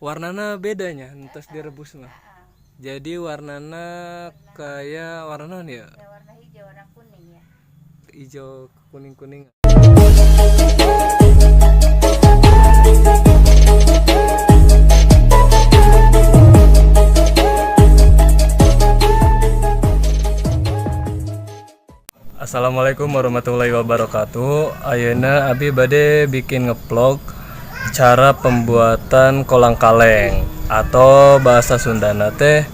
warnana bedanya entas direbus mah. Jadi warnana kayak warna naon ya? Ada warna hijau, warna kuning ya. Hijau kuning-kuning. Assalamualaikum warahmatullahi wabarakatuh. Ayeuna abi bade bikin ngevlog cara pembuatan kolang kaleng atau bahasa Sundana teh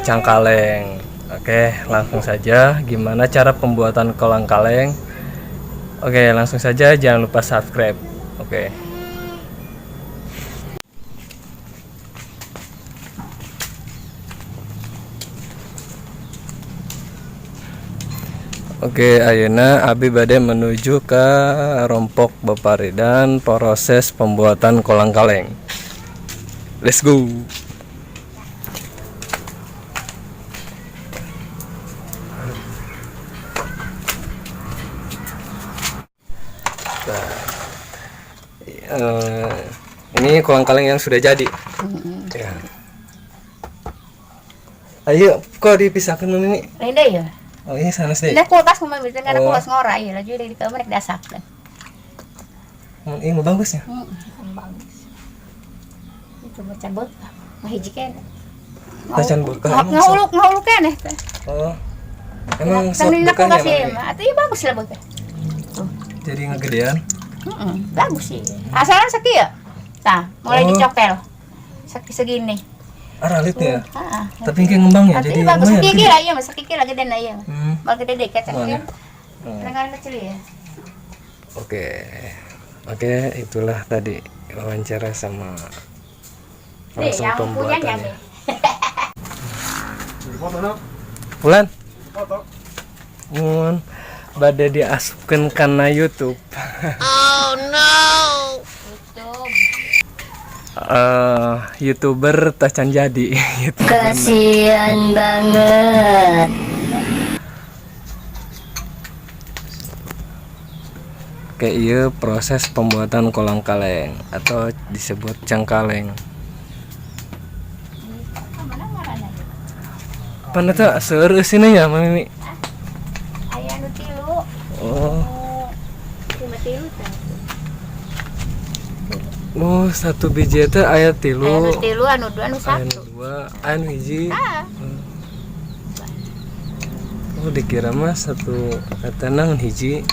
cangkaleng. Oke, langsung saja gimana cara pembuatan kolang kaleng. Oke, langsung saja, jangan lupa subscribe. Oke. Oke, ayeuna abi bade menuju ke Rompok Beparidan proses pembuatan kolang kaleng. Let's go. Ini kolang kaleng yang sudah jadi. Ya. Ayo, kok dipisahkan ini? Reda ya. Oh ini sana sih. Dah kulkas mah bisa kan kulkas ngora ya, laju dari kamar dasak kan. Ini mau bagusnya. Bagus. Itu baca bot. Mah hiji kan. Tacan buka. Ngahuluk kan teh. Oh. Emang sok Sambil nak bukanya kulkas ya mah. Atuh ya bagus lah bot. jadi ngegedean. Bagus sih. Asalan sakieu. Tah, mulai Oh. dicopel. Segini. Aralitnya. Heeh. Tapi kayak ngembangnya jadi bagus lumayan kiki gede. lah ya, masa kiki lah gede na ya. Bal gede deh kacang Mana? kan. Lengan kecil ya. Oke, itulah tadi wawancara sama Deh, langsung yang punyanya pembuatannya. deh. Bulan. Mun bade diasupkeun kana YouTube. YouTube. YouTuber tacan jadi. Kasihan banget. Kayak iya proses pembuatan kolang kaleng atau disebut cangkaleng. Mana ngaranna? Pana tuh seueur eusina ya Mami? Aya nu tilu. Oh. Cuma tilu teh. Oh, satu biji teh aya Aya nu tilu. tilu, anu dua, anu Anu satu. dua, anu hiji. Ah, Oh, dikira mah satu tenang hiji.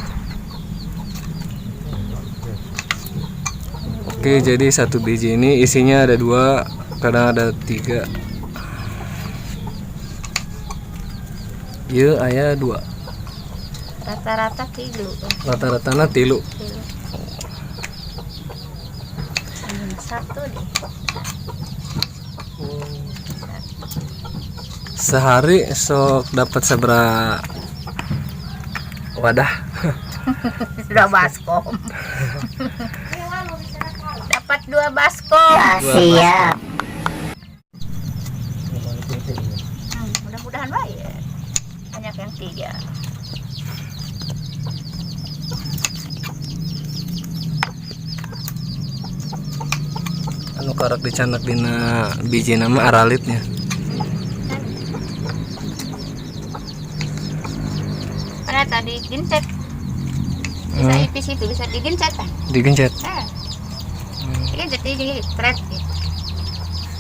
Oke, jadi satu biji ini isinya ada dua, kadang ada tiga. Iya, aya dua. rata-rata tilu. Rata-ratana tilu. Tilu. Anu satu deh. Sehari sok dapat seberapa wadah? Sudah baskom. Dapat 2 baskom. Siap. Mudah-mudahan baik ya. Banyak yang 3. Anu karak dicanak dina biji nama aralitnya. Mana tadi gencet. Bisa ipis itu bisa digencet kan? Digencet. Digencet di thread gitu.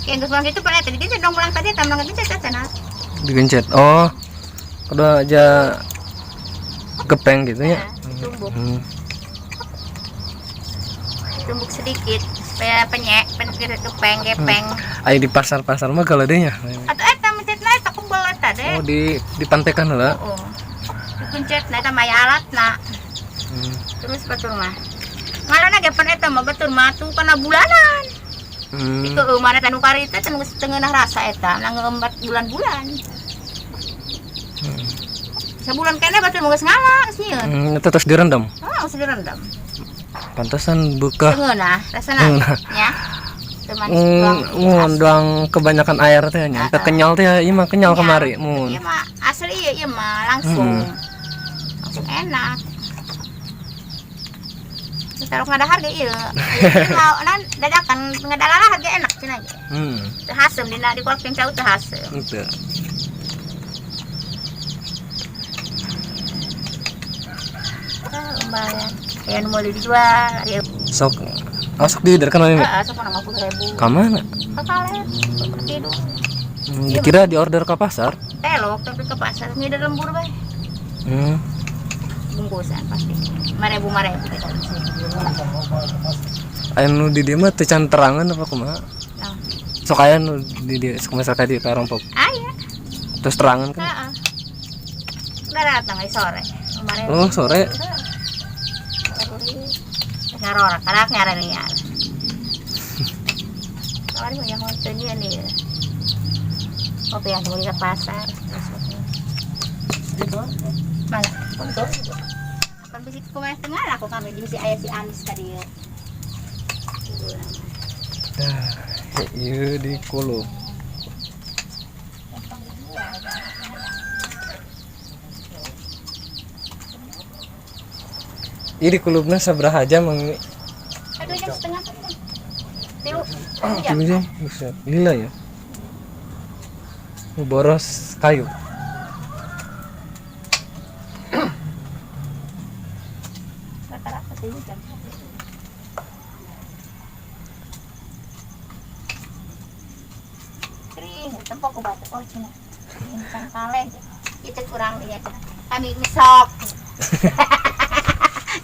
Yang geus itu pada tadi digencet dong pulang tadi tambah gencet cenah. Digencet. Oh. Udah aja kepeng gitu ya. Tumbuk. Tumbuk sedikit supaya penyek, kepeng, gepeng. Ayo di pasar-pasar mah kalau dehnya. Atau eta mencetna eta kumpul eta deh. Oh, dipantekan heula. Oh. Dikuncet na eta mah alatna. Terus batur mah. Ngaranna gepen eta mah batur mah tuh kana bulanan. Itu mana tanu kari teh teu tengeunah rasa eta, nanggeumbat bulan-bulan. Sebulan kene batur mah geus ngala geus nyieun. Itu terus direndam. Oh, geus direndam. Pantesan buka. Tengeunah rasana nya. Doang kebanyakan air teh nya. Teu kenyal teh ieu mah kenyal kemari mun. Ieu mah asli ieu mah langsung. Langsung enak. Kalau nggak ada harga iya. Kalau nan dadakan nggak ada harga enak cina aja. Terhasem di kolak jauh terhasem. Itu. Lembaran. Yang mau dijual. Ya. Sok di kan ini. Sok 50.000. Kamana? Kakalen. Tidur. Dikira di order ke pasar. Telok tapi ke pasar ini ada lembur bae. Bungkusan pasti. 5.000 kita di sini. Anu di dieu mah teu can terangan apa kumaha? Nah. Sok aya nu di dieu misalkan di Rompok. Aya. Terus terangan kan? Heeh. Udah datang sore. Kemarin. Oh, sore. Ngarora, karak nyaranian. Kemarin yang hotel dia nih. Kopi yang beli ke pasar. Mana? Untuk. Akan bisik kumaha tengah lah kok kami di si ayah si Anis tadi ya. Iya di Kulu. Ini di kulubna sabaraha jam mang? 2 jam setengah. 3 jam. 3 jam. Buset, lila ya. Boros kayu. Rata-rata 3 jam. Kering, tempok ke batu. Oh, cina. Ini kan kaleng. Itu kurang dia. Kami ngesok.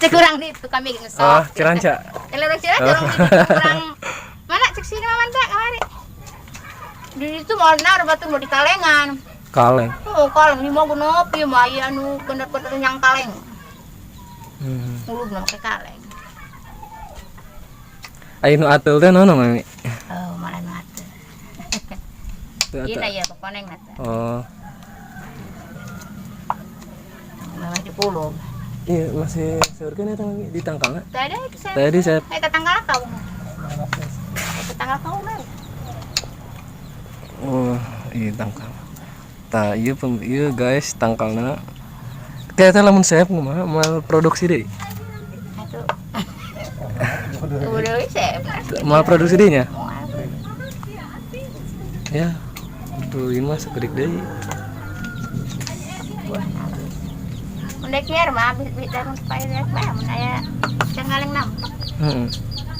Kurang itu kami ngesok. Ah, kiranca. Kalau cina kurang. Mana cek sini mama tak kemari. Di itu mau nar batu mau di kalengan. Kaleng. Oh, kaleng ini mau ngopi mah aya anu bener-bener yang kaleng. Mulug nama ke kaleng. Ayo nu atul teh naon mami? Oh, malah mati. Iya ya pokoknya ngat. Oh. Mama di pulau. Iya, masih seurkeun eta mami di tangkalna. Tadi itu saya. Tadi saya Tanggal kau. Tanggal kau mah. oh, iya tangkal. Tah, ieu guys tangkalna. Kayak lamun saya kumaha mal produksi deui. Aduh. Udah bisa. Mal produksi deui nya. Ya. Tuh, ini mah sakedik deui. Udah kiar mah habis darun supaya lihat mah mun aya cengaleng nam. Heeh.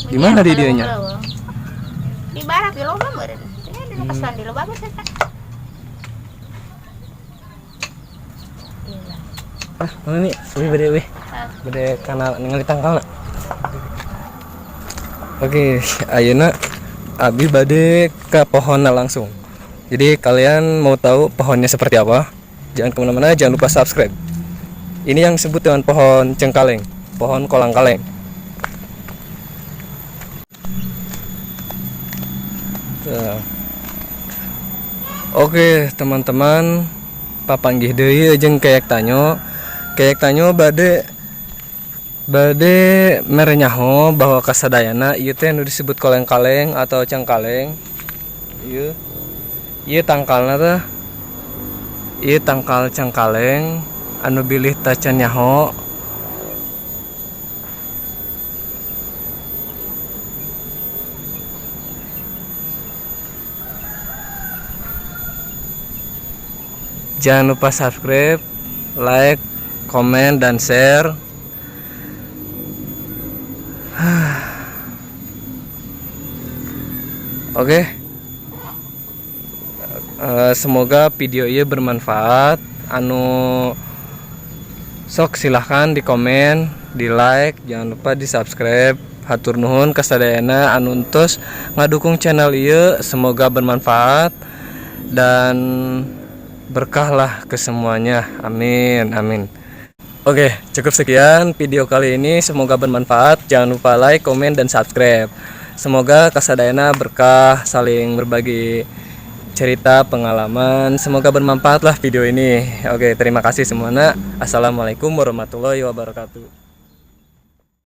Di mana di dieu nya? Di barat di loba meureun. Di kesan di loba bisa tak. Ah, mana nih? Wih, bade kanal ningali tangkalna. Oke, ayeuna abi bade ke pohonna langsung. Jadi kalian mau tahu pohonnya seperti apa? Jangan kemana-mana, jangan lupa subscribe. Ini yang disebut dengan pohon cengkaleng, pohon kolang kaleng. Oke teman-teman, papanggih deui jeung kayak tanyo bade merenyaho bahwa kasadayana ieu teh nu disebut koleng kaleng atau cengkaleng. Ieu tangkalna teh ieu tangkal cengkaleng anu bilih tacan nyaho. Jangan lupa subscribe, like, komen, dan share. Oke. Semoga video ini bermanfaat. Sok silahkan di komen, di like, jangan lupa di subscribe. Hatur nuhun kasadayana anu entos ngadukung channel ieu. Semoga bermanfaat dan berkahlah ke semuanya. Amin, amin. Oke, cukup sekian video kali ini. Semoga bermanfaat. Jangan lupa like, komen, dan subscribe. Semoga kasadayana berkah, saling berbagi cerita, pengalaman. Semoga bermanfaat lah video ini. Oke, terima kasih semuanya. Assalamualaikum warahmatullahi wabarakatuh.